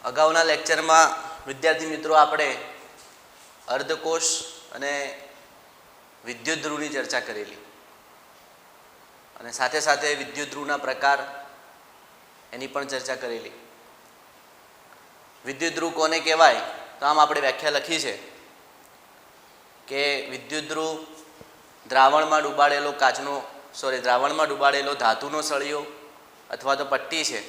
અગાઉના લેક્ચરમાં વિદ્યાર્થી મિત્રો આપણે અર્ધકોષ અને વિદ્યુત ધ્રુવની ચર્ચા કરેલી અને સાથે સાથે વિદ્યુત ધ્રુવના પ્રકાર એની પણ ચર્ચા કરેલી. વિદ્યુત ધ્રુવ કોને કહેવાય તો આમ આપણે વ્યાખ્યા લખી છે કે વિદ્યુત ધ્રુવ દ્રાવણમાં ડૂબાડેલો ધાતુનો સળિયો અથવા તો પટ્ટી છે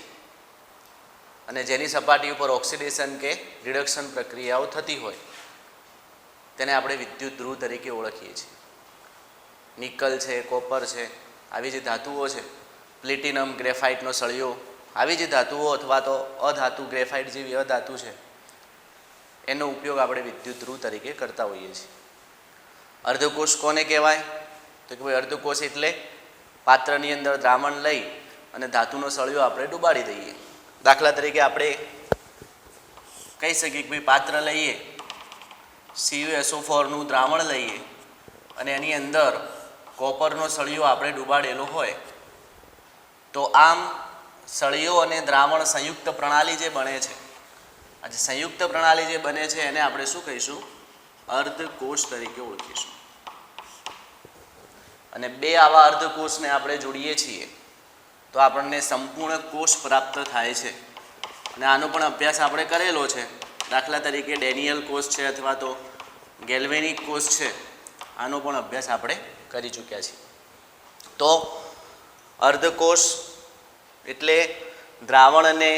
અને જેની સપાટી ઉપર ઓક્સિડેશન કે રિડક્શન પ્રક્રિયાઓ થતી હોય તેને આપણે વિદ્યુત ધ્રુવ તરીકે ઓળખીએ છીએ. નિકલ છે, કોપર છે, આવી જે ધાતુઓ છે, પ્લેટિનમ, ગ્રેફાઇટનો સળિયો, આવી જે ધાતુઓ અથવા તો અધાતુ ગ્રેફાઇટ જેવી અધાતુ છે એનો ઉપયોગ આપણે વિદ્યુત ધ્રુવ તરીકે કરતા હોઈએ છીએ. અર્ધકોષ કોને કહેવાય તો કે ભાઈ અર્ધકોષ એટલે પાત્રની અંદર દ્રાવણ લઈ અને ધાતુનો સળિયો આપણે ડુબાડી દઈએ. દાખલા તરીકે આપણે કહી શકીએ કે ભાઈ પાત્ર લઈએ, CuSO4નું દ્રાવણ લઈએ અને એની અંદર કોપરનો સળિયો આપણે ડુબાડેલો હોય તો આમ સળિયો અને દ્રાવણ સંયુક્ત પ્રણાલી જે બને છે, આ જે સંયુક્ત પ્રણાલી જે બને છે એને આપણે શું કહીશું? અર્ધકોષ તરીકે ઓળખીશું. અને બે આવા અર્ધકોષને આપણે જોડીએ છીએ તો આપણને સંપૂર્ણ કોષ પ્રાપ્ત થાય છે. અને આનો પણ અભ્યાસ આપણે કરેલો છે. દાખલા તરીકે ડેનિયલ કોષ છે અથવા તો ગેલ્વેનિક કોષ છે, આનો પણ અભ્યાસ આપણે કરી ચૂક્યા છીએ. તો અર્ધકોષ એટલે દ્રાવણ અને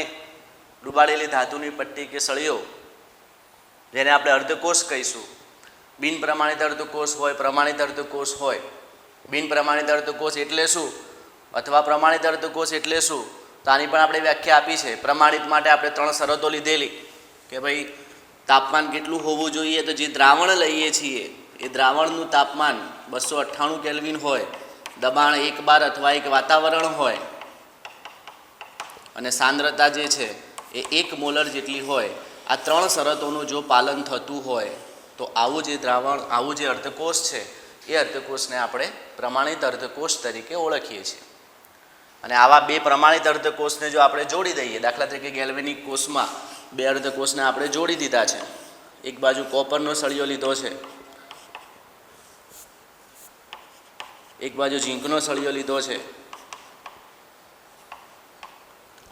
ડૂબાડેલી ધાતુની પટ્ટી કે સળિયો, જેને આપણે અર્ધકોષ કહીશું. બિન પ્રમાણિત અર્ધકોષ હોય, પ્રમાણિત અર્ધકોષ હોય. બિન પ્રમાણિત અર્ધકોષ એટલે શું અથવા પ્રમાણિત અર્ધકોષ એટલે શું તો આની પણ આપણે વ્યાખ્યા આપી છે. પ્રમાણિત માટે આપણે 3 શરતો લીધેલી કે ભાઈ તાપમાન કેટલું હોવું જોઈએ તો જે દ્રાવણ લઈએ છીએ એ દ્રાવણનું તાપમાન 298 કેલ્વિન હોય, દબાણ 1 બાર અથવા 1 વાતાવરણ હોય અને સાંદ્રતા જે છે એ 1 મોલર જેટલી હોય. આ 3 શરતોનું જો પાલન થતું હોય તો આવું જે દ્રાવણ, આવું જે અર્ધકોષ છે એ અર્ધકોષને આપણે પ્રમાણિત અર્ધકોષ તરીકે ઓળખીએ છીએ. અને આવા બે પ્રમાણિત અર્ધકોષને જો આપણે જોડી દઈએ, દાખલા તરીકે ગેલ્વેનિક કોષમાં 2 અર્ધકોષને આપણે જોડી દીધા છે. એક બાજુ કોપરનો સળિયો લીધો છે, એક બાજુ ઝીંકનો સળિયો લીધો છે.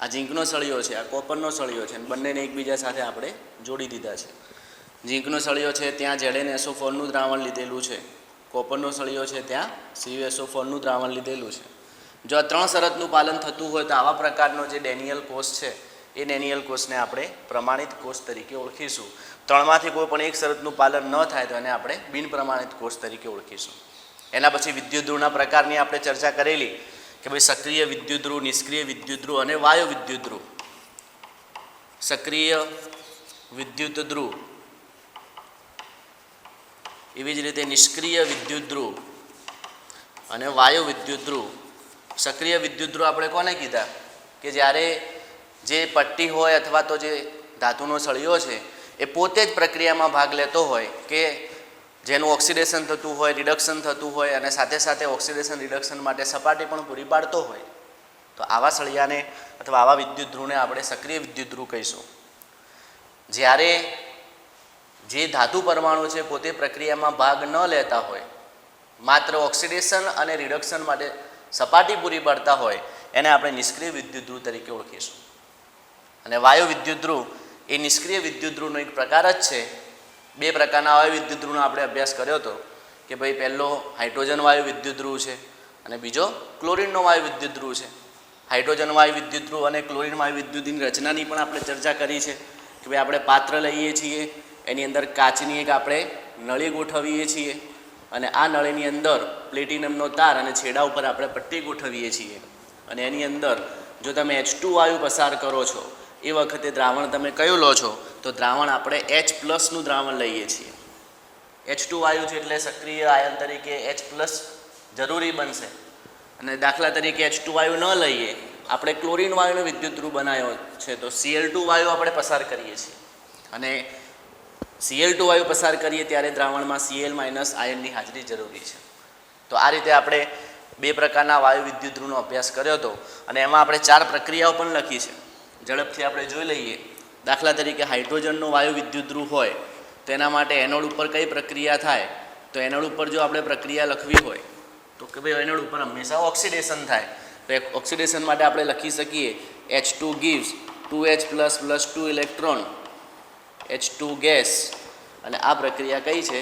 આ ઝીંકનો સળિયો છે, આ કોપરનો સળિયો છે, બંનેને એકબીજા સાથે આપણે જોડી દીધા છે. ઝીંકનો સળિયો છે ત્યાં ZnSO4નું દ્રાવણ લીધેલું છે, કોપરનો સળિયો છે ત્યાં CuSO4નું દ્રાવણ લીધેલું છે. જો આ 3 શરતનું પાલન થતું હોય તો આવા પ્રકારનો જે ડેનિયલ કોષ છે એ ડેનિયલ કોષને આપણે પ્રમાણિત કોષ તરીકે ઓળખીશું. 3માંથી કોઈ પણ એક શરતનું પાલન ન થાય તો એને આપણે બિન પ્રમાણિત કોષ તરીકે ઓળખીશું. એના પછી વિદ્યુત ધ્રુવના પ્રકારની આપણે ચર્ચા કરેલી કે ભાઈ સક્રિય વિદ્યુત ધ્રુવ, નિષ્ક્રિય વિદ્યુત ધ્રુવ અને વાયુ વિદ્યુત ધ્રુવ. સક્રિય વિદ્યુત ધ્રુવ, એવી જ રીતે નિષ્ક્રિય વિદ્યુત ધ્રુવ અને વાયુ વિદ્યુત ધ્રુવ. સક્રિય વિદ્યુત ધ્રુવ આપણે કોને કીધા કે જ્યારે જે પટ્ટી હોય અથવા તો જે ધાતુનો સળિયો છે એ પોતે જ પ્રક્રિયામાં ભાગ લેતો હોય કે જેનું ઓક્સિડેશન થતું હોય, રિડક્શન થતું હોય અને સાથે સાથે ઓક્સિડેશન રિડક્શન માટે સપાટી પણ પૂરી પાડતો હોય તો આવા સળિયાને અથવા આવા વિદ્યુત ધ્રુવને આપણે સક્રિય વિદ્યુત ધ્રુવ કહીશું. જ્યારે જે ધાતુ પરમાણુ છે પોતે પ્રક્રિયામાં ભાગ ન લેતા હોય, માત્ર ઓક્સિડેશન અને રિડક્શન માટે સપાટી પૂરી પાડતા હોય એને આપણે નિષ્ક્રિય વિદ્યુત ધ્રુવ તરીકે ઓળખીશું. અને વાયુ વિદ્યુત ધ્રુવ એ નિષ્ક્રિય વિદ્યુત ધ્રુવનો એક પ્રકાર જ છે. 2 પ્રકારના વાયુ વિદ્યુત ધ્રુવનો આપણે અભ્યાસ કર્યો હતો કે ભાઈ પહેલો હાઇડ્રોજન વાયુ વિદ્યુત ધ્રુવ છે અને બીજો ક્લોરિનનો વાયુ વિદ્યુત ધ્રુવ છે. હાઇડ્રોજન વાયુ વિદ્યુત ધ્રુવ અને ક્લોરિન વાયુ વિદ્યુતની રચનાની પણ આપણે ચર્ચા કરી છે કે ભાઈ આપણે પાત્ર લઈએ છીએ, એની અંદર કાચની એક આપણે નળી ગોઠવીએ છીએ અને આ નળીની અંદર પ્લેટિનમનો તાર અને છેડા ઉપર આપણે પટ્ટી ગોઠવીએ છીએ અને એની અંદર જો તમે H2 વાયુ પસાર કરો છો એ વખતે દ્રાવણ તમે કયું લો છો તો દ્રાવણ આપણે H+ દ્રાવણ લઈએ છીએ. H2 વાયુ છે એટલે સક્રિય આયન તરીકે H+ જરૂરી બનશે. અને દાખલા તરીકે H2 વાયુ ન લઈએ, આપણે ક્લોરિન વાયુનો વિદ્યુત ધ્રુવ બનાવ્યો છે તો Cl2 વાયુ આપણે પસાર કરીએ છીએ અને Cl2 વાયુ પસાર કરીએ ત્યારે દ્રાવણમાં Cl- આયનની હાજરી જરૂરી છે. તો આ રીતે આપણે 2 પ્રકારના વાયુ વિદ્યુત ધ્રુવનો અભ્યાસ કર્યો હતો અને એમાં આપણે 4 પ્રક્રિયાઓ પણ લખી છે. ઝડપથી આપણે જોઈ લઈએ દાખલા તરીકે હાઇડ્રોજનનો વાયુ વિદ્યુતધ્રુવ હોય તો એના માટે એનોડ ઉપર કઈ પ્રક્રિયા થાય, તો એનોડ ઉપર જો આપણે પ્રક્રિયા લખવી હોય તો કે ભાઈ એનોડ ઉપર હંમેશા ઓક્સિડેશન થાય. તો ઓક્સિડેશન માટે આપણે લખી શકીએ H2 gives 2H plus plus 2 electron H2 gas, અને આ પ્રક્રિયા કઈ છે?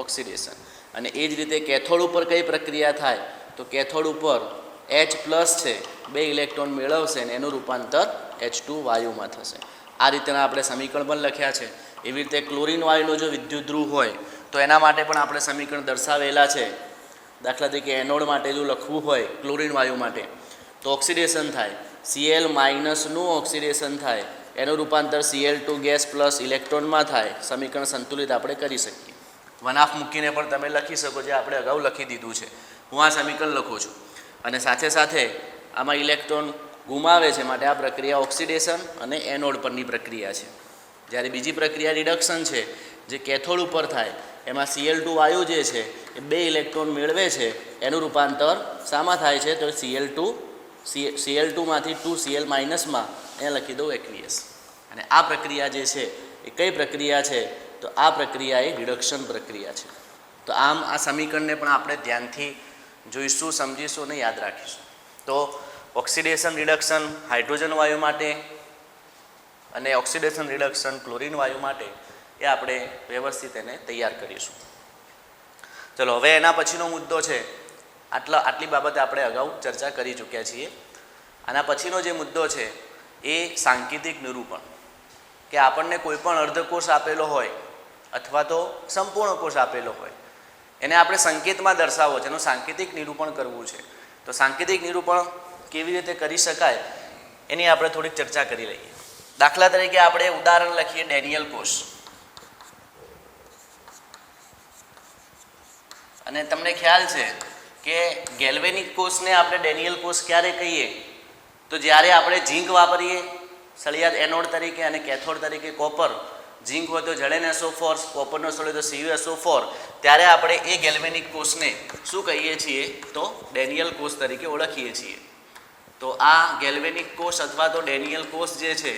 ઓક્સિડેશન. અને એ જ રીતે કેથોડ ઉપર કઈ પ્રક્રિયા થાય, તો કેથોડ ઉપર H પ્લસ છે 2 ઇલેક્ટ્રોન મેળવશે અને એનું રૂપાંતર H2 વાયુમાં થશે. આ રીતના આપણે સમીકરણ પણ લખ્યા છે. એવી રીતે ક્લોરીન વાયુનો જો વિદ્યુતધ્રુવ હોય તો એના માટે પણ આપણે સમીકરણ દર્શાવેલા છે. દાખલા તરીકે એનોડ માટે જો લખવું હોય ક્લોરીન વાયુ માટે તો ઓક્સિડેશન થાય, Cl માઇનસનું ઓક્સિડેશન થાય, એનું રૂપાંતર Cl2 ગેસ પ્લસ ઇલેક્ટ્રોનમાં થાય. સમીકરણ સંતુલિત આપણે કરી શકીએ. વનાફ મૂકીને પણ તમે લખી શકો, જે આપણે અગાઉ લખી દીધું છે. હું આ સમીકરણ લખું છું અને સાથે સાથે આમાં ઇલેક્ટ્રોન ગુમાવે છે, માટે આ પ્રક્રિયા ઓક્સિડેશન અને એનોડ પરની પ્રક્રિયા છે. જ્યારે બીજી પ્રક્રિયા રિડક્શન છે જે કેથોડ ઉપર થાય, એમાં Cl2 વાયુ જે છે એ 2 ઇલેક્ટ્રોન મેળવે છે, એનું રૂપાંતર શામાં થાય છે? તો Cl2માંથી 2Cl માઇનસમાં અહીંયા લખી દઉં aqueous. અને આ પ્રક્રિયા જે છે એ કઈ પ્રક્રિયા છે? તો આ પ્રક્રિયા એ રિડક્શન પ્રક્રિયા છે. તો આમ આ સમીકરણને પણ આપણે ધ્યાનથી જોઈશું, સમજીશું અને યાદ રાખીશું. તો ઓક્સિડેશન રિડક્શન હાઇડ્રોજન વાયુ માટે અને ઓક્સિડેશન રિડક્શન ક્લોરીન વાયુ માટે એ આપણે વ્યવસ્થિત એને તૈયાર કરીશું. ચલો હવે એના પછીનો મુદ્દો છે, આટલી બાબતે આપણે અગાઉ ચર્ચા કરી ચૂક્યા છીએ. આના પછીનો જે મુદ્દો છે એ સાંકેતિક નિરૂપણ, કે આપણને કોઈ પણ અર્ધકોષ આપેલો હોય અથવા તો સંપૂર્ણ કોષ આપેલો હોય, એને આપણે સંકેતમાં દર્શાવવો છે, એનું સાંકેતિક નિરૂપણ કરવું છે. તો સાંકેતિક નિરૂપણ કેવી રીતે કરી શકાય એની આપણે થોડીક ચર્ચા કરી લઈએ. દાખલા તરીકે આપણે ઉદાહરણ લખીએ ડેનિયલ કોષ, અને તમને ખ્યાલ છે કે ગેલ્વેનિક કોષને આપણે ડેનિયલ કોષ ક્યારે કહીએ? તો જ્યારે આપણે ઝીંક વાપરીએ સળિયાત એનોડ તરીકે અને કેથોડ તરીકે કોપર, ઝીંક હોય તો ZnSO4, કોપરનો સળિયો તો CuSO4, ત્યારે આપણે એ ગેલ્વેનિક કોષને શું કહીએ છીએ? તો ડેનિયલ કોષ તરીકે ઓળખીએ છીએ. તો આ ગેલ્વેનિક કોષ અથવા તો ડેનિયલ કોષ જે છે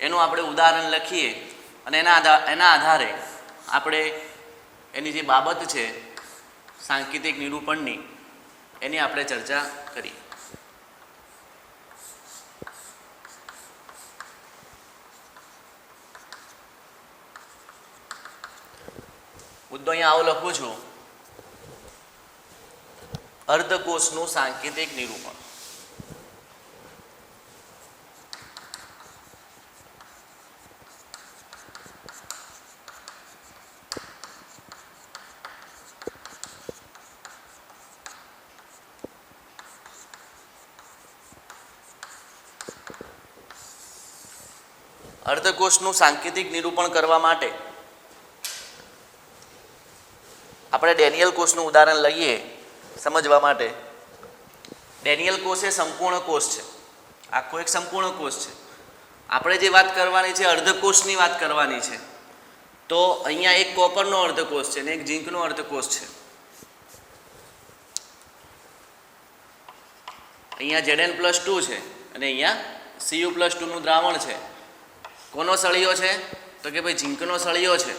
એનું આપણે ઉદાહરણ લખીએ અને એના આધારે આપણે એની જે બાબત છે સાંકેતિક નિરૂપણની, એની આપણે ચર્ચા કરી. મુદ્દો અહીંયા આવો લખું છું, અર્ધકોષનું સાંકેતિક નિરૂપણ. અર્ધકોષનું સાંકેતિક નિરૂપણ કરવા માટે આપણે ડેનિયલ કોષનું ઉદાહરણ લઈએ સમજવા માટે. ડેનિયલ કોષ એ સંપૂર્ણ કોષ છે, આખો એક સંપૂર્ણ કોષ છે. આપણે જે વાત કરવાની છે અર્ધકોષની વાત કરવાની છે. તો અહીંયા એક કોપરનો અર્ધકોષ છે અને એક ઝીંકનો અર્ધકોષ છે. અહીંયા Zn+2 છે અને અહીંયા Cu+2નું દ્રાવણ છે. કોનો સળિયો છે? તો કે ભાઈ ઝીંકનો સળિયો છે.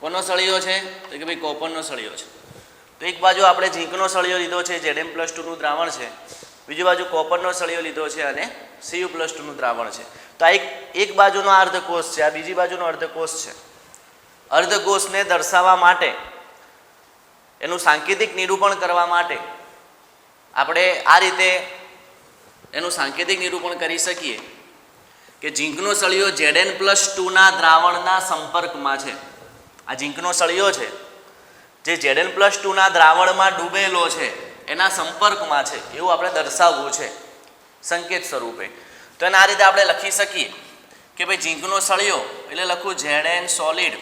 કોનો સળિયો છે? તો કે ભાઈ કોપરનો સળિયો છે. તો એક બાજુ આપણે ઝીંકનો સળિયો લીધો છે, Zn+2નું દ્રાવણ છે, બીજી બાજુ કોપરનો સળિયો લીધો છે અને Cu+2નું દ્રાવણ છે. તો આ એક બાજુનો અર્ધકોષ છે, આ બીજી બાજુનો અર્ધકોષ છે. અર્ધકોષને દર્શાવવા માટે, એનું સાંકેતિક નિરૂપણ કરવા માટે આપણે આ રીતે એનું સાંકેતિક નિરૂપણ કરી શકીએ કે ઝીંકનો સળિયો Zn+2ના દ્રાવણના સંપર્કમાં છે. આ ઝીંકનો સળિયો છે જે Zn+2ના દ્રાવણમાં ડૂબેલો છે, એના સંપર્કમાં છે, એવું આપણે દર્શાવવું છે સંકેત સ્વરૂપે. તો એના આ રીતે આપણે લખી શકીએ કે ભાઈ ઝીંકનો સળિયો એટલે લખું Zn સોલિડ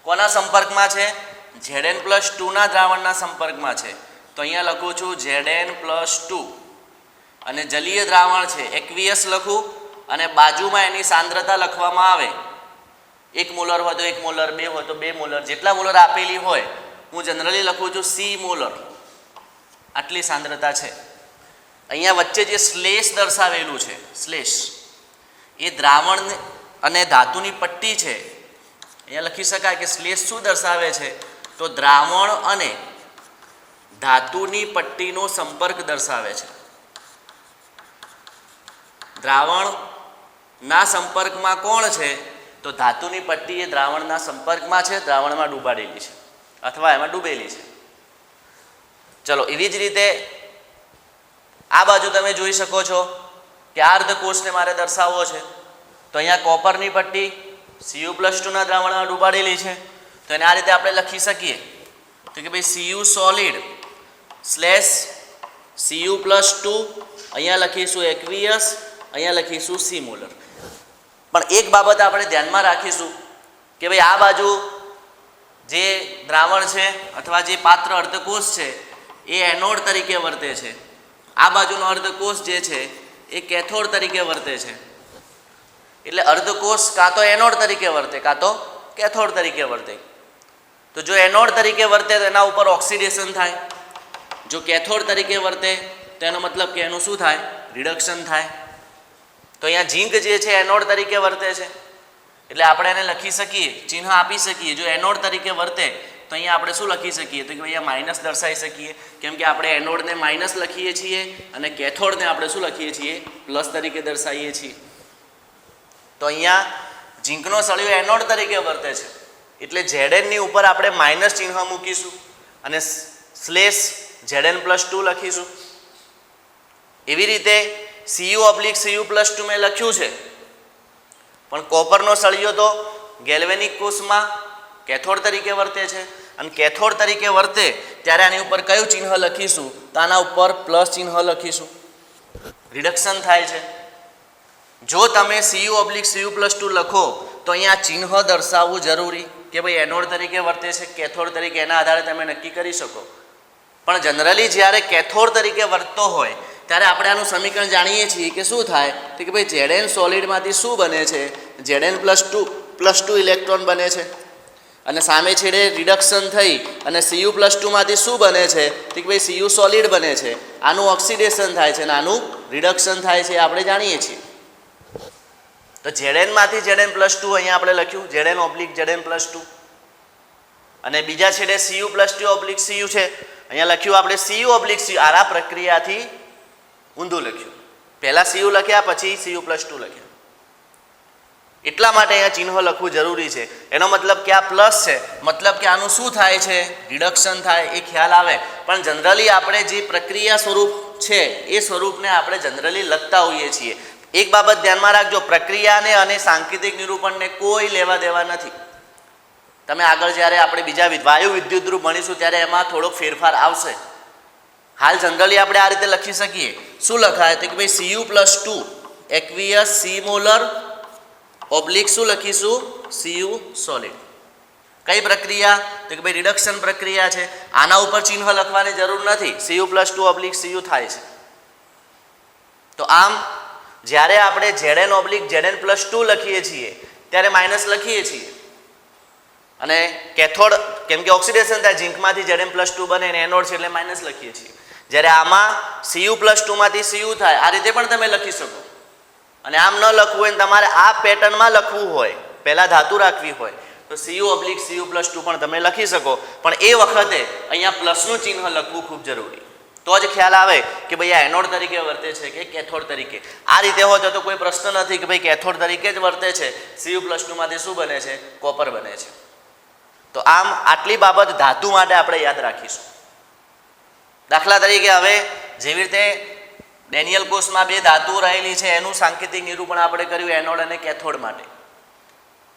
કોના સંપર્કમાં છે? Zn+2ના દ્રાવણના સંપર્કમાં છે. તો અહીંયા લખું છું Zn+2 અને જલીય દ્રાવણ છે aqueous લખું, અને બાજુમાં એની સાંદ્રતા લખવામાં આવે. 1 મોલર હોય તો 1 મોલર, 2 હોય તો 2 મોલર, જેટલા મોલર આપેલી હોય હું જનરલી લખું છું C મોલર, આટલી સાંદ્રતા છે. અહીંયા વચ્ચે જે સ્લેશ દર્શાવેલું છે, સ્લેશ એ દ્રાવણ અને ધાતુની પટ્ટી છે, અહીંયા લખી શકાય કે શ્લેષ શું દર્શાવે છે તો દ્રાવણ અને ધાતુની પટ્ટીનો સંપર્ક દર્શાવે છે. દ્રાવણના સંપર્કમાં કોણ છે તો ધાતુની પટ્ટી એ દ્રાવણના સંપર્કમાં છે, દ્રાવણમાં ડૂબાડેલી છે અથવા એમાં ડૂબેલી છે. ચલો એવી જ રીતે આ બાજુ તમે જોઈ શકો છો કે આ અર્ધકોષને મારે દર્શાવવો છે તો અહીંયા કોપરની પટ્ટી Cu+2 ના દ્રાવણમાં ડૂબાડેલી છે. તો એને આ રીતે આપણે લખી શકીએ તો કે ભાઈ Cu સોલિડ / Cu+2, અહીંયા લખીશું એક્વિયસ, અહીંયા લખીશું C મોલર. પણ એક બાબત આપણે ધ્યાનમાં રાખીશું કે ભાઈ આ બાજુ જે દ્રાવણ છે અથવા જે પાત્ર અર્ધકોષ છે એ એનોડ તરીકે વર્તે છે, આ બાજુનો અર્ધકોષ જે છે એ કેથોડ તરીકે વર્તે છે. એટલે અર્ધકોષ કાં તો એનોડ તરીકે વર્તે કાં તો કેથોડ તરીકે વર્તે. તો જો એનોડ તરીકે વર્તે તો એના ઉપર ઓક્સિડેશન થાય, જો કેથોડ તરીકે વર્તે તો એનો મતલબ કે એનું શું થાય રિડક્શન થાય. તો અહીંયા ઝીંક જે છે એનોડ તરીકે વર્તે છે એટલે આપણે એને લખી શકીએ, ચિહ્ન આપી શકીએ. જો એનોડ તરીકે વર્તે તો અહીંયા આપણે શું લખી શકીએ તો કે અહીંયા માઇનસ દર્શાવી શકીએ, કેમ કે આપણે એનોડને માઇનસ લખીએ છીએ અને કેથોડને આપણે શું લખીએ છીએ પ્લસ તરીકે દર્શાવીએ છીએ. તો અહીંયા ઝીંકનો સળિયો એનોડ તરીકે વર્તે છે એટલે Zn ની ઉપર આપણે માઇનસ ચિહ્ન મૂકીશું અને /Zn+2 લખીશું. એવી રીતે Cu/Cu+2 મેં લખ્યું છે, પણ કોપરનો સળિયો તો ગેલ્વેનિક કોષમાં કેથોડ તરીકે વર્તે છે અને કેથોડ તરીકે વર્તે ત્યારે આની ઉપર કયું ચિહ્ન લખીશું તો આના ઉપર પ્લસ ચિહ્ન લખીશું, રિડક્શન થાય છે. જો તમે Cu/Cu+2 લખો તો અહીંયા ચિહ્ન દર્શાવવું જરૂરી કે ભાઈ એનોડ તરીકે વર્તે છે કેથોડ તરીકે, એના આધારે તમે નક્કી કરી શકો. પણ જનરલી જ્યારે કેથોડ તરીકે વર્તતો હોય ત્યારે આપણે આનું સમીકરણ જાણીએ છીએ કે શું થાય તો કે ભાઈ Zn સોલિડમાંથી શું બને છે Zn+2 ઇલેક્ટ્રોન બને છે અને સામે છેડે રિડક્શન થઈ અને Cu+2 માંથી શું બને છે તો કે ભાઈ Cu સોલિડ બને છે. આનું ઓક્સિડેશન થાય છે અને આનું રિડક્શન થાય છે આપણે જાણીએ છીએ. તો Zn માંથી Zn+2 અહીંયા આપણે લખ્યું Zn/Zn+2 અને બીજા છેડે Cu+2/Cu છે, અહીંયા લખ્યું આપણે Cu/Cu. આ પ્રક્રિયાથી ઊંધું લખ્યું, પહેલા Cu લખ્યા પછી Cu+2 લખ્યા. એટલા માટે અહીંયા ચિહ્ન લખવું જરૂરી છે. એનો મતલબ કે આ પ્લસ છે, મતલબ કે આનું શું થાય છે રિડક્શન થાય એ ખ્યાલ આવે. પણ જનરલી આપણે જે પ્રક્રિયા સ્વરૂપ છે એ સ્વરૂપને આપણે જનરલી લખતા હોઈએ છીએ. એક બાબત ધ્યાનમાં રાખજો, પ્રક્રિયાને અને સાંકેતિક નિરૂપણને કોઈ લેવા દેવા નથી. તમે આગળ જ્યારે આપણે બીજા વાયુ વિદ્યુતધ્રુવ ભણીશું ત્યારે એમાં થોડોક ફેરફાર આવશે. હાલ જનરલી આપણે આ રીતે લખી શકીએ. શું લખાય તો કે ભાઈ Cu+2 એક્વિયસ C મોલર / શું લખીશું Cu સોલિડ. કઈ પ્રક્રિયા તો કે ભાઈ રિડક્શન પ્રક્રિયા છે. આના ઉપર ચિહ્ન લખવાની જરૂર નથી, Cu+2/Cu થાય છે. તો આમ જ્યારે આપણે Zn/Zn+2 લખીએ છીએ ત્યારે માઇનસ લખીએ છીએ અને કેથોડ કેમ કે ઓક્સિડેશન થાય ઝીંકમાંથી Zn+2 બને અને એનોડ છે એટલે માઇનસ લખીએ છીએ. જ્યારે આમાં Cu+2 માંથી Cu થાય આ રીતે પણ તમે લખી શકો. અને આમ ન લખવું હોય તમારે આ પેટર્નમાં લખવું હોય, પહેલાં ધાતુ રાખવી હોય તો Cu/Cu+2 પણ તમે લખી શકો. પણ એ વખતે અહીંયા પ્લસનું ચિહ્ન લખવું ખૂબ જરૂરી, તો જ ખ્યાલ આવે કે ભાઈ આ એનોડ તરીકે વર્તે છે કે કેથોડ તરીકે. આ રીતે હોય તો કોઈ પ્રશ્ન નથી કે ભાઈ કેથોડ તરીકે જ વર્તે છે, Cu+2 માંથી શું બને છે કોપર બને છે. તો આમ આટલી બાબત ધાતુ માટે આપણે યાદ રાખીશું. દાખલા તરીકે હવે જેવી રીતે ડેનિયલ કોષમાં બે ધાતુઓ રહેલી છે એનું સાંકેતિક નિરૂપણ આપણે કર્યું એનોડ અને કેથોડ માટે.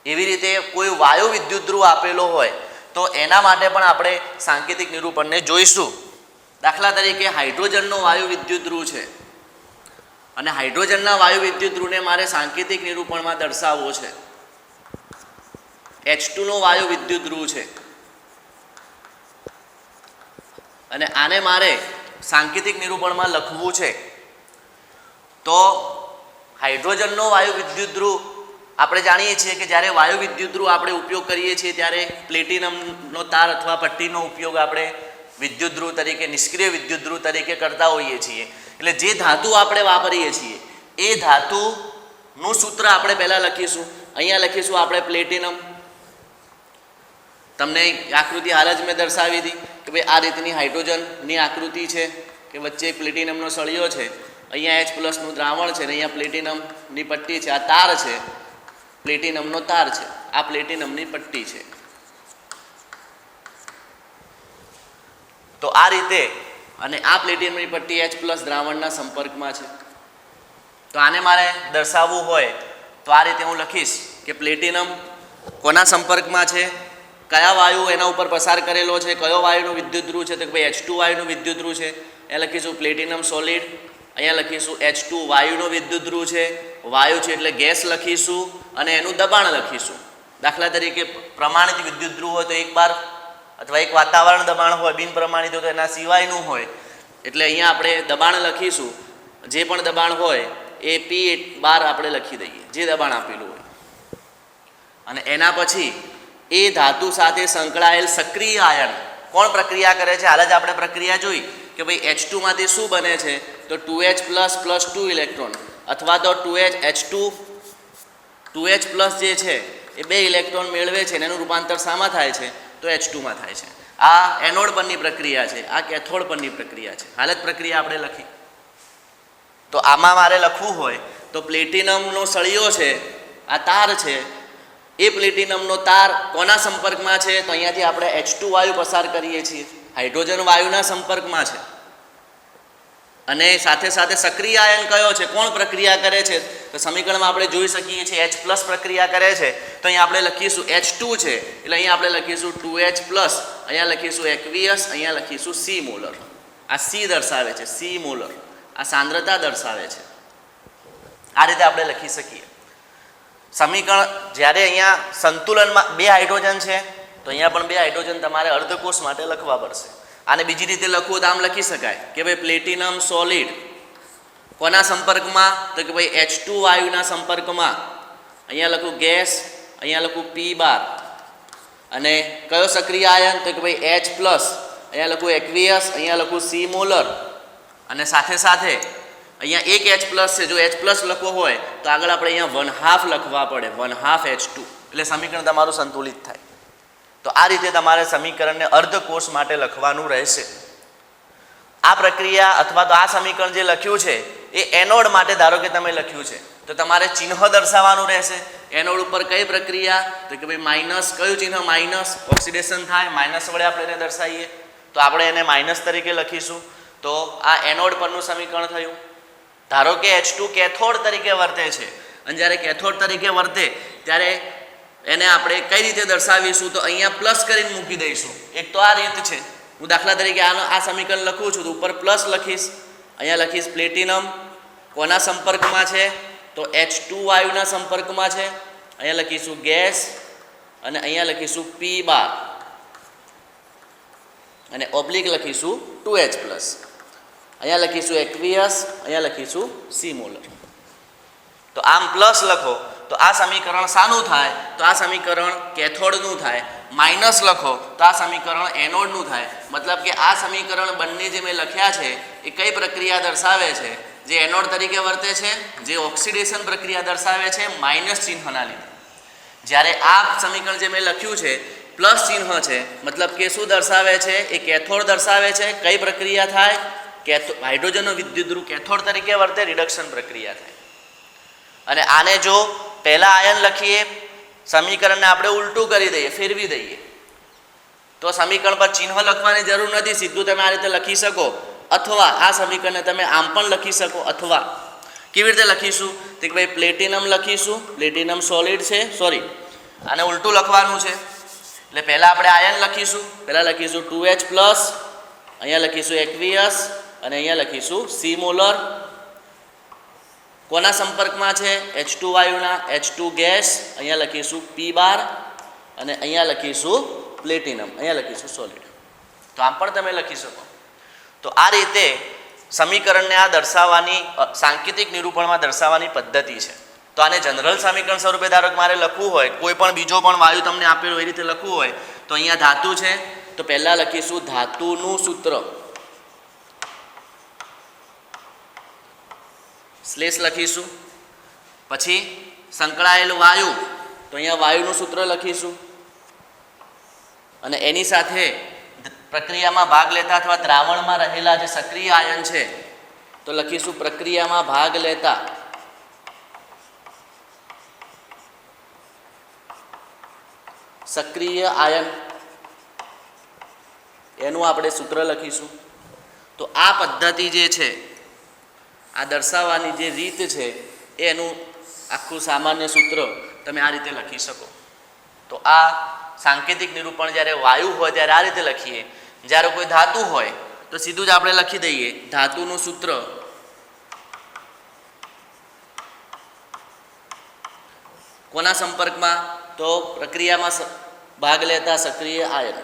એવી રીતે કોઈ વાયુ વિદ્યુતધ્રુવ આપેલો હોય તો એના માટે પણ આપણે સાંકેતિક નિરૂપણને જોઈશું. દાખલા તરીકે હાઇડ્રોજનનો વાયુ વિદ્યુતધ્રુવ છે અને હાઇડ્રોજનના વાયુ વિદ્યુતધ્રુવને મારે સાંકેતિક નિરૂપણમાં દર્શાવવો છે. H2 નો વાયુ વિદ્યુતધ્રુવ છે અને આને મારે સાંકેતિક નિરૂપણમાં લખવું છે. તો હાઇડ્રોજનનો વાયુ વિદ્યુતધ્રુવ આપણે જાણીએ છીએ કે જ્યારે વાયુ વિદ્યુતધ્રુવ આપણે ઉપયોગ કરીએ છીએ ત્યારે પ્લેટિનમનો તાર અથવા પટ્ટીનો ઉપયોગ આપણે વિદ્યુતધ્રુવ તરીકે નિષ્ક્રિય વિદ્યુતધ્રુવ તરીકે કરતા હોઈએ છીએ. એટલે જે ધાતુ આપણે વાપરીએ છીએ એ ધાતુનું સૂત્ર આપણે પહેલાં લખીશું અહીંયા લખીશું આપણે પ્લેટિનમ. તમને આકૃતિ હાલ જ મેં દર્શાવી હતી કે ભાઈ આ રીતની હાઇડ્રોજનની આકૃતિ છે કે વચ્ચે એક પ્લેટિનમનો સળિયો છે, અહીંયા H+ નું દ્રાવણ છે અને અહીંયા પ્લેટિનમની પટ્ટી છે. આ તાર છે, પ્લેટિનમનો તાર છે, આ પ્લેટિનમની પટ્ટી છે. તો આ રીતે અને આ પ્લેટિનમની પટ્ટી H+ દ્રાવણના સંપર્કમાં છે. તો આને મારે દર્શાવવું હોય તો આ રીતે હું લખીશ કે પ્લેટિનમ કોના સંપર્કમાં છે, કયા વાયુ એના ઉપર પસાર કરેલો છે, કયો વાયુનો વિદ્યુત ધ્રુવ છે, તો કે ભાઈ H2 વાયુનું વિદ્યુત ધ્રુવ છે. અહીંયા લખીશું પ્લેટિનમ સોલિડ, અહીંયા લખીશું H2 વાયુનો વિદ્યુત ધ્રુવ છે, વાયુ છે એટલે ગેસ લખીશું અને એનું દબાણ લખીશું. દાખલા તરીકે પ્રમાણિત વિદ્યુત ધ્રુવ હોય તો એક બાર અથવા એક વાતાવરણ દબાણ હોય, બિન પ્રમાણિત હોય તો એના સિવાયનું હોય, એટલે અહીંયા આપણે દબાણ લખીશું. જે પણ દબાણ હોય એ P બાર આપણે લખી દઈએ, જે દબાણ આપેલું હોય. અને એના પછી એ ધાતુ સાથે સંકળાયેલ સક્રિય આયન કોણ પ્રક્રિયા કરે છે. હાલ જ આપણે પ્રક્રિયા જોઈ કે ભાઈ H2 માંથી શું બને છે, તો 2H+ + 2 ઇલેક્ટ્રોન અથવા તો 2H+ જે છે એ 2 ઇલેક્ટ્રોન મેળવે છે અને એનું રૂપાંતર શામાં થાય છે, તો H2 માં થાય છે. આ એનોડ પરની પ્રક્રિયા છે, આ કેથોડ પરની પ્રક્રિયા છે. હાલ જ પ્રક્રિયા આપણે લખી. તો આમાં મારે લખવું હોય તો પ્લેટિનમનો સળિયો છે, આ તાર છે, એ પ્લેટિનમનો તાર કોના સંપર્કમાં છે, તો અહીંયાથી આપણે H2 વાયુ પસાર કરીએ છીએ, હાઇડ્રોજન વાયુના સંપર્કમાં છે. અને સાથે સાથે સક્રિય આયન કયો છે, કોણ પ્રક્રિયા કરે છે, તો સમીકરણમાં આપણે જોઈ શકીએ છીએ H+ પ્રક્રિયા કરે છે. તો અહીંયા આપણે લખીશું H2 છે એટલે અહીંયા આપણે લખીશું 2H+, અહીંયા લખીશું aqueous, અહીંયા લખીશું C મોલર. આ C દર્શાવે છે, C મોલર, આ સાંદ્રતા દર્શાવે છે. આ રીતે આપણે લખી શકીએ સમીકરણ. જ્યારે અહીંયા સંતુલનમાં 2 હાઇડ્રોજન છે તો અહીંયા પણ 2 હાઇડ્રોજન તમારે અર્ધકોષ માટે લખવા પડશે. આને બીજી રીતે લખવું તો આમ લખી શકાય કે ભાઈ પ્લેટિનમ સોલિડ કોના સંપર્કમાં, તો કે ભાઈ H2 વાયુના સંપર્કમાં. અહીંયા લખું ગેસ, અહીંયા લખું P બાર, અને કયો સક્રિય આયન, તો કે ભાઈ H+, અહીંયા લખું aqueous, અહીંયા લખું C મોલર. અને સાથે સાથે અહીંયા એક H+ છે, જો H+ લખવો હોય તો આગળ આપણે અહીંયા 1/2 લખવા પડે, 1/2 H2, એટલે સમીકરણ તમારું સંતુલિત થાય. તો આ રીતે તમારે સમીકરણને અર્ધકોષ માટે લખવાનું રહેશે. આ પ્રક્રિયા અથવા તો આ સમીકરણ જે લખ્યું છે એ એનોડ માટે ધારો કે તમે લખ્યું છે તો તમારે ચિહ્ન દર્શાવવાનું રહેશે. એનોડ ઉપર કઈ પ્રક્રિયા, તો કે ભાઈ માઇનસ, કયું ચિહ્ન, માઇનસ, ઓક્સિડેશન થાય, માઇનસ વડે આપણે એને દર્શાવીએ તો આપણે એને માઇનસ તરીકે લખીશું. તો આ એનોડ પરનું સમીકરણ થયું. ધારો કે H2 કેથોડ તરીકે વર્તે છે અને જ્યારે કેથોડ તરીકે વર્તે ત્યારે એને આપણે કઈ રીતે દર્શાવીશું, તો અહીંયા પ્લસ કરીને મૂકી દઈશું. એક તો આ રીત છે. હું દાખલા તરીકે આ સમીકરણ લખું છું તો ઉપર પ્લસ લખીશ, અહીંયા લખીશ પ્લેટિનમ કોના સંપર્કમાં છે, તો H2 વાયુના સંપર્કમાં છે. અહીંયા લખીશું ગેસ અને અહીંયા લખીશું P બાર અને ઓબ્લિક લખીશું 2H+. અહીંયા લખીશું aqueous, અહીંયા લખીશું C મોલર. તો આમ પ્લસ લખો તો આ સમીકરણ શાનું થાય, તો આ સમીકરણ કેથોડનું થાય. માઇનસ લખો તો આ સમીકરણ એનોડનું થાય. મતલબ કે આ સમીકરણ બંને જે મેં લખ્યા છે એ કઈ પ્રક્રિયા દર્શાવે છે, જે એનોડ તરીકે વર્તે છે, જે ઓક્સિડેશન પ્રક્રિયા દર્શાવે છે માઇનસ ચિહ્નના લીધે. જ્યારે આ સમીકરણ જે મેં લખ્યું છે પ્લસ ચિહ્ન છે, મતલબ કે શું દર્શાવે છે, એ કેથોડ દર્શાવે છે. કઈ પ્રક્રિયા થાય, હાઇડ્રોજનનો વિદ્યુત ધ્રુવ કેથોડ તરીકે વર્તે, રિડક્શન પ્રક્રિયા થાય. અને આને જો પહેલા આયન લખીએ, સમીકરણને આપણે ઉલટું કરી દઈએ, ફેરવી દઈએ, તો સમીકરણ પર ચિહ્ન લખવાની જરૂર નથી, સીધું તમે આ રીતે લખી શકો. અથવા આ સમીકરણને તમે આમ પણ લખી શકો. અથવા કેવી રીતે લખીશું, તો કે ભાઈ પ્લેટિનમ લખીશું, પ્લેટિનમ સોલિડ છે, સોરી આને ઉલટું લખવાનું છે. એટલે પહેલાં આપણે આયન લખીશું, પહેલાં લખીશું 2H+, અહીંયા લખીશું aqueous અને અહીંયા લખીશું C મોલર. કોના સંપર્કમાં છે, H2 વાયુના, H2 ગેસ, અહીંયા લખીશું P બાર અને અહીંયા લખીશું પ્લેટિનમ, અહીંયા લખીશું સોલિડ. તો આમ પણ તમે લખી શકો. તો આ રીતે સમીકરણને આ દર્શાવવાની સાંકેતિક નિરૂપણમાં દર્શાવવાની પદ્ધતિ છે. તો આને જનરલ સમીકરણ સ્વરૂપે ધારો કે મારે લખવું હોય, કોઈ પણ બીજો પણ વાયુ તમને આપેલો એ રીતે લખવું હોય તો અહીંયા ધાતુ છે તો પહેલાં લખીશું ધાતુનું સૂત્ર, સ્લેશ લખીશું. પછી સંકળાયેલ વાયુ તો અહીંયા વાયુનું સૂત્ર લખીશું અને એની સાથે પ્રક્રિયામાં ભાગ લેતા અથવા દ્રાવણમાં રહેલા જે સક્રિય આયન છે તો લખીશું પ્રક્રિયામાં ભાગ લેતા સક્રિય આયન, એનું આપણે સૂત્ર લખીશું. તો આ પદ્ધતિ જે છે, આ દર્શાવવાની જે રીત છે એનું આખું સામાન્ય સૂત્ર તમે આ રીતે લખી શકો. તો આ સાંકેતિક નિરૂપણ જ્યારે વાયુ હોય ત્યારે આ રીતે લખીએ, જ્યારે કોઈ ધાતુ હોય તો સીધું જ આપણે લખી દઈએ ધાતુનું સૂત્ર કોના સંપર્કમાં, તો પ્રક્રિયામાં ભાગ લેતા સક્રિય આયન.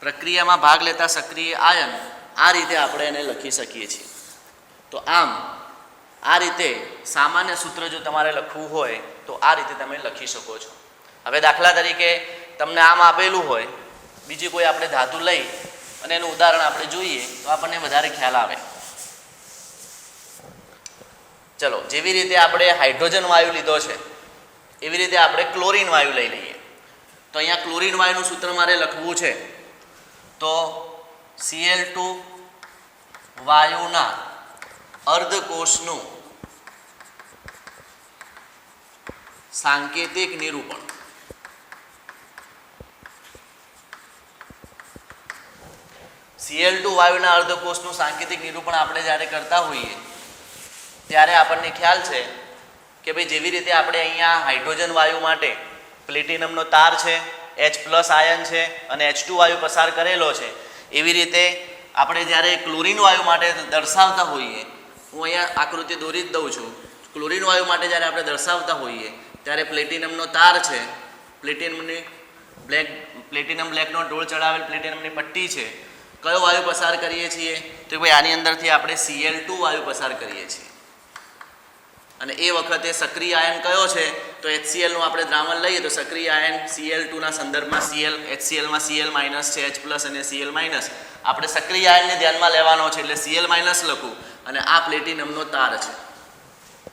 પ્રક્રિયામાં ભાગ લેતા સક્રિય આયન, આ રીતે આપણે એને લખી શકીએ છીએ. તો આમ આ રીતે સામાન્ય સૂત્ર જો તમારે લખવું હોય તો આ રીતે તમે લખી શકો છો. હવે દાખલા તરીકે તમને આમ આપેલું હોય, બીજી કોઈ આપણે ધાતુ લઈ અને એનું ઉદાહરણ આપણે જોઈએ તો આપણને વધારે ખ્યાલ આવે. ચલો, જેવી રીતે આપણે હાઇડ્રોજન વાયુ લીધો છે એવી રીતે આપણે ક્લોરીન વાયુ લઈ લઈએ. તો અહીંયા ક્લોરીન વાયુનું સૂત્ર મારે લખવું છે તો Cl2 વાયુના અર્ધકોષનું સાંકેતિક નિરૂપણ. Cl2 વાયુના અર્ધકોષનું સાંકેતિક નિરૂપણ આપણે જ્યારે કરતા હોઈએ ત્યારે આપણને ખ્યાલ છે કે ભાઈ જેવી રીતે આપણે અહીંયા હાઇડ્રોજન વાયુ માટે પ્લેટિનમનો તાર છે, H+ આયન છે અને H2 વાયુ પસાર કરેલો છે, એવી રીતે આપણે જ્યારે ક્લોરીન વાયુ માટે દર્શાવતા હોઈએ, હું અહીંયા આકૃતિ દોરી જ દઉં છું. ક્લોરીન વાયુ માટે જ્યારે આપણે દર્શાવતા હોઈએ ત્યારે પ્લેટિનમનો તાર છે, પ્લેટિનમ બ્લેકનો ઢોળ ચડાવેલ પ્લેટિનમની પટ્ટી છે. કયો વાયુ પસાર કરીએ છીએ તો ભાઈ આની અંદરથી આપણે Cl2 વાયુ પસાર કરીએ છીએ. અને એ વખતે સક્રિય આયન કયો છે તો HCl નું આપણે દ્રાવણ લઈએ તો સક્રિય આયન Cl2 ના સંદર્ભમાં Cl, HCl માં Cl- છે, H+ અને Cl-. આપણે સક્રિય આયનને ધ્યાનમાં લેવાનો છે એટલે Cl- લખું અને આ પ્લેટિનમનો તાર છે.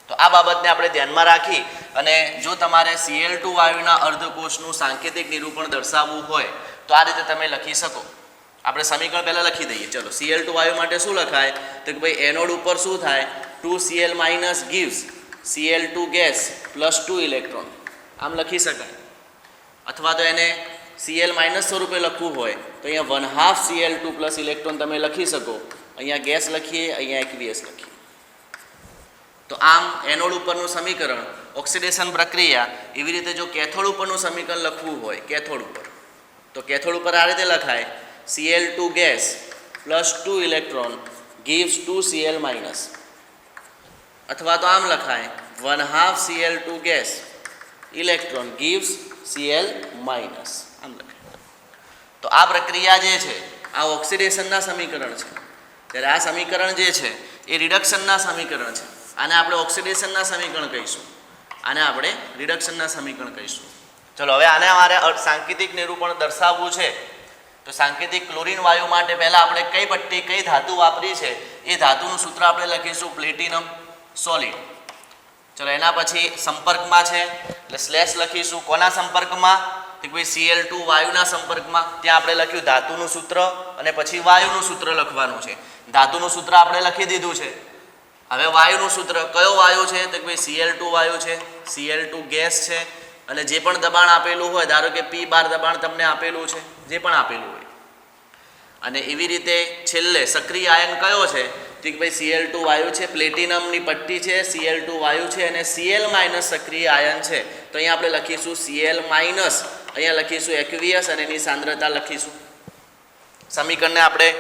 તો આ બાબતને આપણે ધ્યાનમાં રાખી અને જો તમારે Cl2 વાયુના અર્ધકોષનું સાંકેતિક નિરૂપણ દર્શાવવું હોય તો આ રીતે તમે લખી શકો. આપણે સમીકરણ પહેલાં લખી દઈએ. ચલો, Cl2 વાયુ માટે શું લખાય તો કે ભાઈ એનોડ ઉપર શું થાય, 2Cl- gives Cl2 gas +2 electron, આમ લખી શકાય. અથવા તો એને Cl- સ્વરૂપે લખવું હોય તો અહીંયા 1/2 Cl2 + ઇલેક્ટ્રોન તમે લખી શકો. અહીંયા ગેસ લખીએ, અહીંયા Aqueous લખીએ. તો આમ એનોડ ઉપરનું સમીકરણ ઓક્સિડેશન પ્રક્રિયા, એવી રીતે જો કેથોડ ઉપરનું સમીકરણ લખવું હોય કેથોડ ઉપર તો કેથોડ ઉપર આ રીતે લખાય Cl2 gas +2 electron gives 2Cl-. અથવા તો આમ લખાય 1/2 Cl2 gas electron gives Cl-. આમ લખાય. તો આ પ્રક્રિયા જે છે આ ઓક્સિડેશનના સમીકરણ છે, ત્યારે આ સમીકરણ જે છે એ રિડક્શનના સમીકરણ છે. આને આપણે ઓક્સિડેશનના સમીકરણ કહીશું, આને આપણે રિડક્શનના સમીકરણ કહીશું. ચલો, હવે આને અમારે સાંકેતિક નિરૂપણ દર્શાવવું છે તો સાંકેતિક ક્લોરીન વાયુ માટે પહેલાં આપણે કઈ પટ્ટી કઈ ધાતુ વાપરી છે એ ધાતુનું સૂત્ર આપણે લખીશું પ્લેટિનમ સોલિડ. ચલો, એના પછી સંપર્કમાં છે એટલે સ્લેશ લખીશું. કોના સંપર્કમાં તો ભાઈ Cl2 વાયુના સંપર્કમાં. ત્યાં આપણે લખ્યું ધાતુનું સૂત્ર અને પછી વાયુનું સૂત્ર લખવાનું છે. ધાતુનું સૂત્ર આપણે લખી દીધું છે. હવે વાયુનું સૂત્ર, કયો વાયુ છે તો ભાઈ Cl2 વાયુ છે, Cl2 ગેસ છે અને જે પણ દબાણ આપેલું હોય, ધારો કે P12 દબાણ તમને આપેલું છે, જે પણ આપેલું હોય. અને એવી રીતે છેલ્લે સક્રિય આયન કયો છે તો કે ભાઈ Cl2 વાયુ છે, પ્લેટિનમની પટ્ટી છે, Cl2 વાયુ છે અને Cl- સક્રિય આયન છે. તો અહીંયા આપણે લખીશું Cl-, અહીંયા લખીશું Aqueous અને એની સાંદ્રતા લખીશું. સમીકરણને આપણે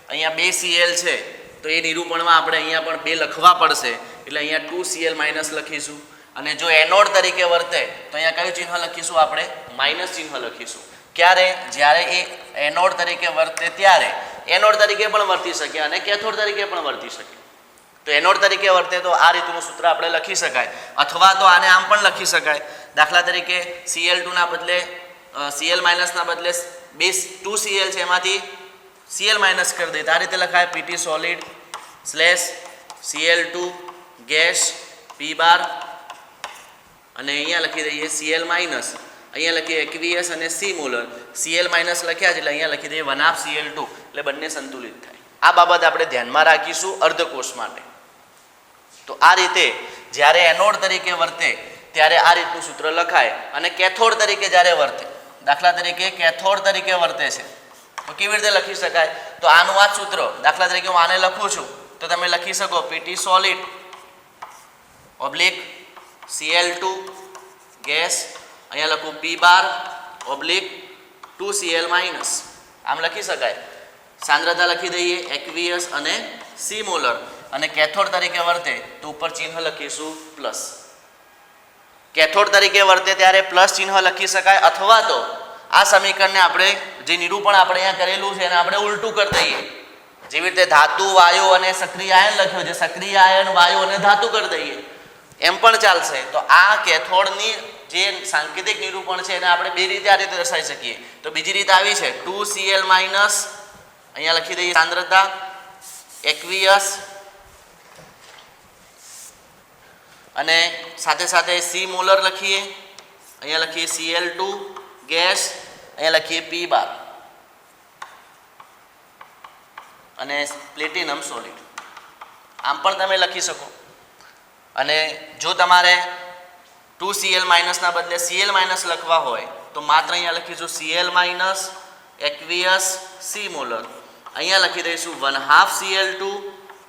અહીંયા 2 Cl છે તો એ નિરૂપણમાં આપણે અહીંયા પણ 2 લખવા પડશે એટલે અહીંયા 2Cl- લખીશું. અને જો એનોડ તરીકે વર્તે તો અહીંયા કયું ચિહ્ન લખીશું આપણે, માઇનસ ચિહ્ન લખીશું. ક્યારે, જ્યારે એ એનોડ તરીકે વર્તે ત્યારે. એનોડ તરીકે પણ વર્તી શકે અને કેથોડ તરીકે પણ વર્તી શકે. તો એનોડ તરીકે વર્તે તો આ રીતનું સૂત્ર આપણે લખી શકાય, અથવા તો આને આમ પણ લખી શકાય. દાખલા તરીકે Cl2 ના બદલે Cl- ના બદલે 2Cl છે, એમાંથી Cl માઇનસ કરી દઈએ તો આ રીતે લખાય Pt solid slash Cl2 gas P બાર અને અહીંયા લખી દઈએ Cl માઇનસ, અહીંયા લખીએ એક્વિયસ અને C મોલર. Cl માઇનસ લખ્યા છે એટલે અહીંયા લખી દઈએ 1/2 Cl2 એટલે બંને સંતુલિત થાય. આ બાબત આપણે ધ્યાનમાં રાખીશું અર્ધકોષ માટે. તો આ રીતે જ્યારે એનોડ તરીકે વર્તે ત્યારે આ રીતનું સૂત્ર લખાય અને કેથોડ તરીકે જ્યારે વર્તે, દાખલા તરીકે કેથોડ તરીકે વર્તે છે તો કેવી રીતે લખી શકાય? તો આનું આ સૂત્ર, દાખલા તરીકે હું આને લખું છું તો તમે લખી શકો Pt solid oblique Cl2 gas, અહીંયા લખું P બાર ઓબ્લિક 2Cl માઇનસ, આમ લખી શકાય. સાંદ્રતા લખી દઈએ એક્વિયસ અને C મોલર અને કેથોડ તરીકે વર્તે તો ઉપર ચિહ્ન લખીશું પ્લસ. કેથોડ તરીકે વર્તે ત્યારે પ્લસ ચિહ્ન લખી શકાય અથવા તો આ સમીકરણને આપણે જે નિરૂપણ આપણે અહીંયા કરેલું છે એને આપણે ઉલટું કરી દઈએ. જેવી રીતે ધાતુ વાયુ અને સક્રિય આયન લખ્યો છે, સક્રિય આયન વાયુ અને ધાતુ કરી દઈએ એમ પણ ચાલશે. તો આ કેથોડની જે સાંકેતિક નિરૂપણ છે એને આપણે બે રીતે આ રીતે દર્શાવી શકીએ. તો બીજી રીત આવી છે 2Cl માઇનસ, અહીંયા લખી દઈએ સાંદ્રતા એક્વિયસ અને સાથે સાથે C મોલર લખીએ, અહીંયા લખીએ Cl2 ગેસ, અહીંયા લખીએ P બાર અને પ્લેટિનમ સોલિડ, આમ પણ તમે લખી શકો. અને જો તમારે 2Cl માઇનસના બદલે Cl માઇનસ લખવા હોય તો માત્ર અહીંયા લખીશું Cl minus aqueous C molar, અહીંયા લખી દઈશું 1/2 Cl2,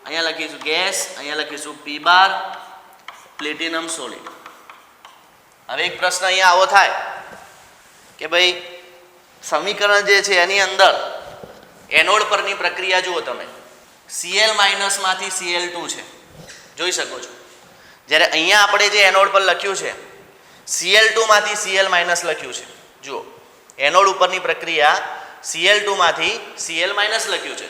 અહીંયા લખીશું ગેસ, અહીંયા લખીશું P બાર પ્લેટિનમ સોલિડ. હવે એક પ્રશ્ન અહીંયા આવો થાય કે ભાઈ સમીકરણ જે છે એની અંદર એનોડ પરની પ્રક્રિયા જુઓ તમે, Cl માઇનસમાંથી Cl2 છે, જોઈ શકો છો. જ્યારે અહીંયા આપણે જે એનોડ પર લખ્યું છે Cl2 માંથી Cl માઇનસ લખ્યું છે, જુઓ એનોડ ઉપરની પ્રક્રિયા Cl2 માંથી Cl માઇનસ લખ્યું છે.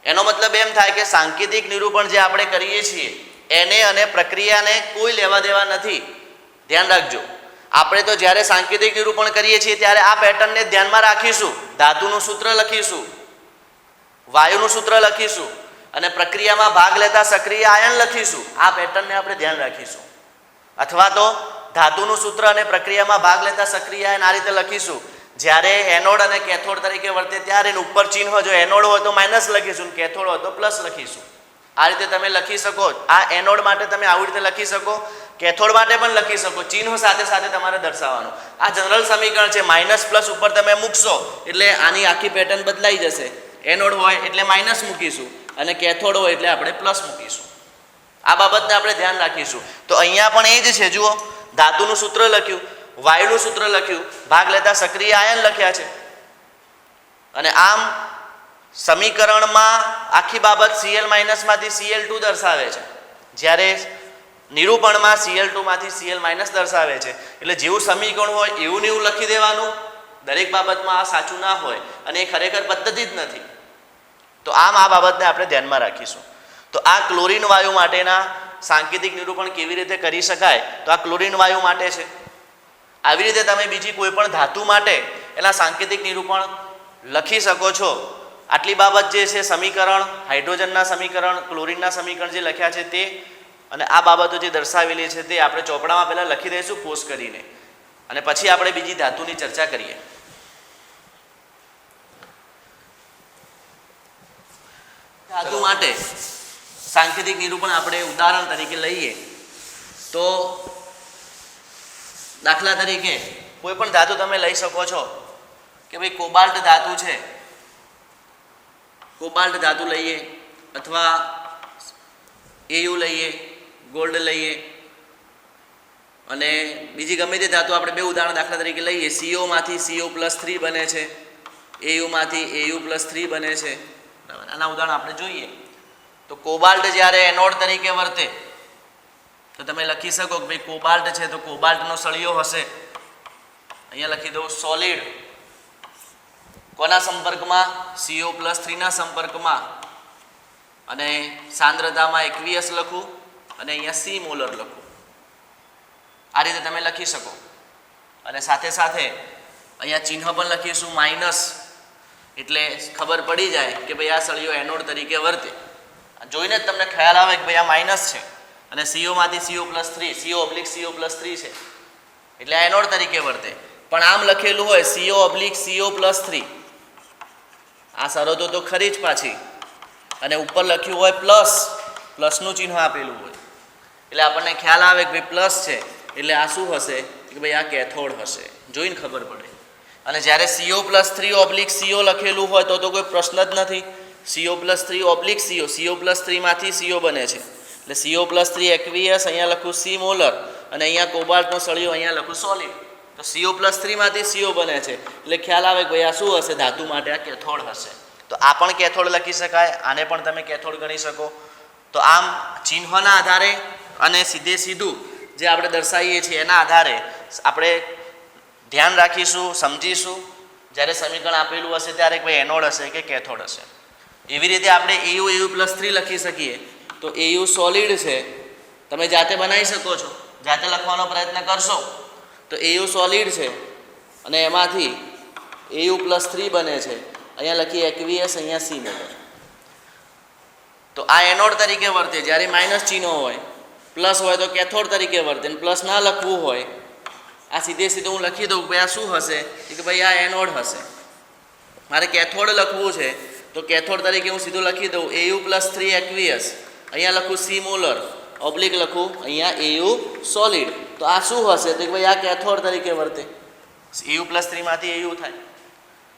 એનો મતલબ એમ થાય કે સાંકેતિક નિરૂપણ જે આપણે કરીએ છીએ એને અને પ્રક્રિયાને કોઈ લેવા દેવા નથી. ધ્યાન રાખજો, આપણે તો જ્યારે સાંકેતિક નિરૂપણ કરીએ છીએ ત્યારે આ પેટર્નને ધ્યાનમાં રાખીશું. ધાતુનું સૂત્ર લખીશું, વાયુનું સૂત્ર લખીશું અને પ્રક્રિયામાં ભાગ લેતા સક્રિય આયન લખીશું. આ પેટર્નને આપણે ધ્યાન રાખીશું. અથવા તો ધાતુનું સૂત્ર અને પ્રક્રિયામાં ભાગ લેતા સક્રિય આયન આ રીતે લખીશું. જ્યારે એનોડ અને કેથોડ તરીકે વર્તે ત્યારે એનું ઉપર ચિહ્ન જો એનોડ હોય તો માઇનસ લખીશું, કેથોડ હોય તો પ્લસ લખીશું. આ રીતે તમે લખી શકો. આ એનોડ માટે તમે આવી રીતે લખી શકો, કેથોડ માટે પણ લખી શકો. ચિહ્નો સાથે સાથે તમારે દર્શાવવાનું. આ જનરલ સમીકરણ છે, માઇનસ પ્લસ ઉપર તમે મૂકશો એટલે આની આખી પેટર્ન બદલાઈ જશે. એનોડ હોય એટલે માઇનસ મૂકીશું અને કેથોડ હોય એટલે આપણે પ્લસ મૂકીશું. આ બાબતને આપણે ધ્યાન રાખીશું. તો અહીંયા પણ એ જ છે, જુઓ ધાતુનું સૂત્ર લખ્યું, વાયુનું સૂત્ર લખ્યું, ભાગ લેતા સક્રિય આયન લખ્યા છે અને આમ સમીકરણમાં આખી બાબત Cl માઇનસમાંથી Cl2 દર્શાવે છે, જ્યારે નિરૂપણમાં Cl2 માંથી Cl માઇનસ દર્શાવે છે. એટલે જેવું સમીકરણ હોય એવું ને એવું લખી દેવાનું. દરેક બાબતમાં આ સાચું ના હોય અને એ ખરેખર પદ્ધતિ જ નથી. તો આમ આ બાબતને આપણે ધ્યાનમાં રાખીશું. તો આ ક્લોરીન વાયુ માટેના સાંકેતિક નિરૂપણ કેવી રીતે કરી શકાય, તો આ ક્લોરીન વાયુ માટે છે. આવી રીતે તમે બીજી કોઈ પણ ધાતુ માટે એના સાંકેતિક નિરૂપણ લખી શકો છો. આટલી બાબત જે છે સમીકરણ, હાઇડ્રોજનના સમીકરણ, ક્લોરીનના સમીકરણ જે લખ્યા છે તે અને આ બાબતો જે દર્શાવેલી છે તે આપણે ચોપડામાં પહેલાં લખી દઈશું પોસ્ટ કરીને અને પછી આપણે બીજી ધાતુની ચર્ચા કરીએ. ધાતુ માટે સાંકેતિક નિરૂપણ આપણે ઉદાહરણ તરીકે લઈએ તો દાખલા તરીકે કોઈ પણ ધાતુ તમે લઈ શકો છો કે ભાઈ કોબાલ્ટ ધાતુ છે, કોબાલ્ટ ધાતુ લઈએ અથવા Au લઈએ, ગોલ્ડ લઈએ અને બીજી ગમે તે ધાતુ આપણે બે ઉદાહરણ દાખલા તરીકે લઈએ. CO માંથી CO+3 બને છે, Au માંથી Au+3 બને છે. બરાબર, આના ઉદાહરણ આપણે જોઈએ. તો કોબાલ્ટ જ્યારે એનોડ તરીકે વર્તે તો તમે લખી શકો કે ભાઈ કોબાલ્ટ છે તો કોબાલ્ટનો સળિયો હશે. અહીંયા લખી દો સોલિડ, કોના સંપર્કમાં? CO+3 ના સંપર્કમાં અને સાંદ્રતામાં એક્વિયસ લખું અને અહીંયા C મોલર લખું. આ રીતે તમે લખી શકો અને સાથે સાથે અહીંયા ચિહ્ન પણ લખીશું માઇનસ. એટલે ખબર પડી જાય કે ભાઈ આ સળિયો એનોડ તરીકે વર્તે. જોઈને જ તમને ખ્યાલ આવે કે ભાઈ આ માઇનસ છે અને CO માંથી CO+3 છે એટલે આ એનોડ તરીકે વર્તે. પણ આમ લખેલું હોય CO/CO+3 આ શરતો તો ખરી જ પાછી અને ઉપર લખ્યું હોય પ્લસનું ચિહ્ન આપેલું હોય એટલે આપણને ખ્યાલ આવે કે ભાઈ પ્લસ છે એટલે આ શું હશે કે ભાઈ આ કેથોડ હશે. જોઈને ખબર પડે. અને જ્યારે CO+3/CO લખેલું હોય તો કોઈ પ્રશ્ન જ નથી. CO+3/CO CO+3 માંથી CO બને છે એટલે CO+3 એક્વિયસ, અહીંયા લખું C મોલર અને અહીંયા કોબાલ્ટનો સળિયો, અહીંયા લખું સોલિડ. તો CO+3 માંથી CO બને છે એટલે ખ્યાલ આવે કે ભાઈ આ શું હશે, ધાતુ માટે આ કેથોડ હશે. તો આ પણ કેથોડ લખી શકાય, આને પણ તમે કેથોડ ગણી શકો. તો આમ ચિહ્નના આધારે અને સીધું જે આપણે દર્શાવીએ છીએ એના આધારે આપણે ધ્યાન રાખીશું, સમજીશું. જ્યારે સમીકરણ આપેલું હશે ત્યારે ભાઈ એનોડ હશે કે કેથોડ હશે. એવી રીતે આપણે AU+3 લખી શકીએ. તો AU સોલિડ છે, તમે જાતે બનાવી શકો છો, જાતે લખવાનો પ્રયત્ન કરશો તો AU સોલિડ છે અને એમાંથી AU+3 બને છે. અહીંયા લખી એક્વિયસ, અહીંયા C મોલર. તો આ એનોડ તરીકે વર્તે. જ્યારે માઇનસ ચિહ્ન હોય, પ્લસ હોય તો કેથોડ તરીકે વર્તે. અને પ્લસ ના લખવું હોય, આ સીધું હું લખી દઉં ભાઈ આ શું હશે કે ભાઈ આ એનોડ હશે. મારે કેથોડ લખવું છે તો કેથોડ તરીકે હું સીધું લખી દઉં AU+3 એક્વિયસ, અહીંયા લખું C મોલર, ઓબ્લિક લખું અહીંયા AU સોલિડ. તો આ શું હશે તો ભાઈ આ કેથોડ તરીકે વર્તે. AU+3 માંથી AU થાય.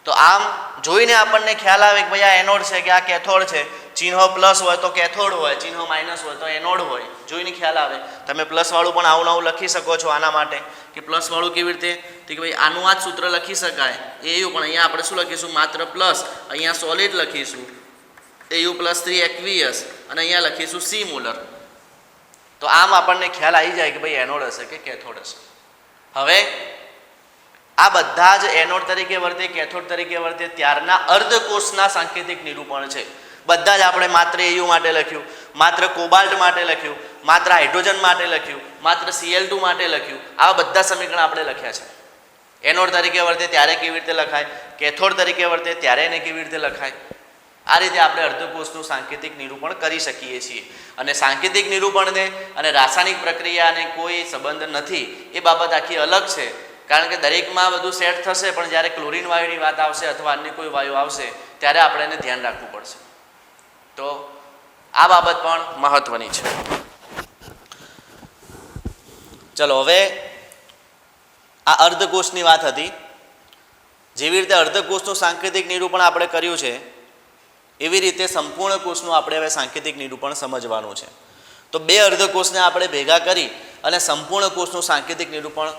તો આમ જોઈને આપણને ખ્યાલ આવે કે ભાઈ આ એનોડ છે કે આ કેથોડ છે. ચિહ્ન પ્લસ હોય તો કેથોડ હોય, ચિહ્ન માઇનસ હોય તો એનોડ હોય. જોઈને ખ્યાલ આવે. તમે પ્લસવાળું પણ આવું લખી શકો છો આના માટે કે પ્લસવાળું કેવી રીતે કે ભાઈ આનું આ જ સૂત્ર લખી શકાય AU, પણ અહીંયા આપણે શું લખીશું, માત્ર પ્લસ, અહીંયા સોલિડ લખીશું AU+3 એક્વિયસ અને અહીંયા લખીશું C મોલર. તો આમ આપણને ખ્યાલ આવી જાય કે ભાઈ એનોડ હશે કે કેથોડ હશે. હવે આ બધા જ એનોડ તરીકે વર્તે, કેથોડ તરીકે વર્તે ત્યારના અર્ધકોષના સાંકેતિક નિરૂપણ છે. બધા જ આપણે માત્ર AU માટે લખ્યું, માત્ર કોબાલ્ટ માટે લખ્યું, માત્ર હાઇડ્રોજન માટે લખ્યું, માત્ર Cl2 માટે લખ્યું. આવા બધા સમીકરણ આપણે લખ્યા છે. એનોડ તરીકે વર્તે ત્યારે કેવી રીતે લખાય, કેથોડ તરીકે વર્તે ત્યારે એને કેવી રીતે લખાય. આ રીતે આપણે અર્ધકોષનું સાંકેતિક નિરૂપણ કરી શકીએ છીએ. અને સાંકેતિક નિરૂપણને અને રાસાયણિક પ્રક્રિયાને કોઈ સંબંધ નથી, એ બાબત આખી અલગ છે. કારણ કે દરેકમાં બધું સેટ થશે, પણ જ્યારે ક્લોરીન વાયુની વાત આવશે અથવા અન્ય કોઈ વાયુ આવશે ત્યારે આપણે એને ધ્યાન રાખવું પડશે. તો આ બાબત પણ મહત્વની છે. ચલો હવે આ અર્ધકોષની વાત હતી. જેવી રીતે અર્ધકોષનું સાંકેતિક નિરૂપણ આપણે કર્યું છે એવી રીતે સંપૂર્ણ કોષનું આપણે હવે સાંકેતિક નિરૂપણ સમજવાનું છે. તો બે અર્ધકોષને આપણે ભેગા કરી અને સંપૂર્ણ કોષનું સાંકેતિક નિરૂપણ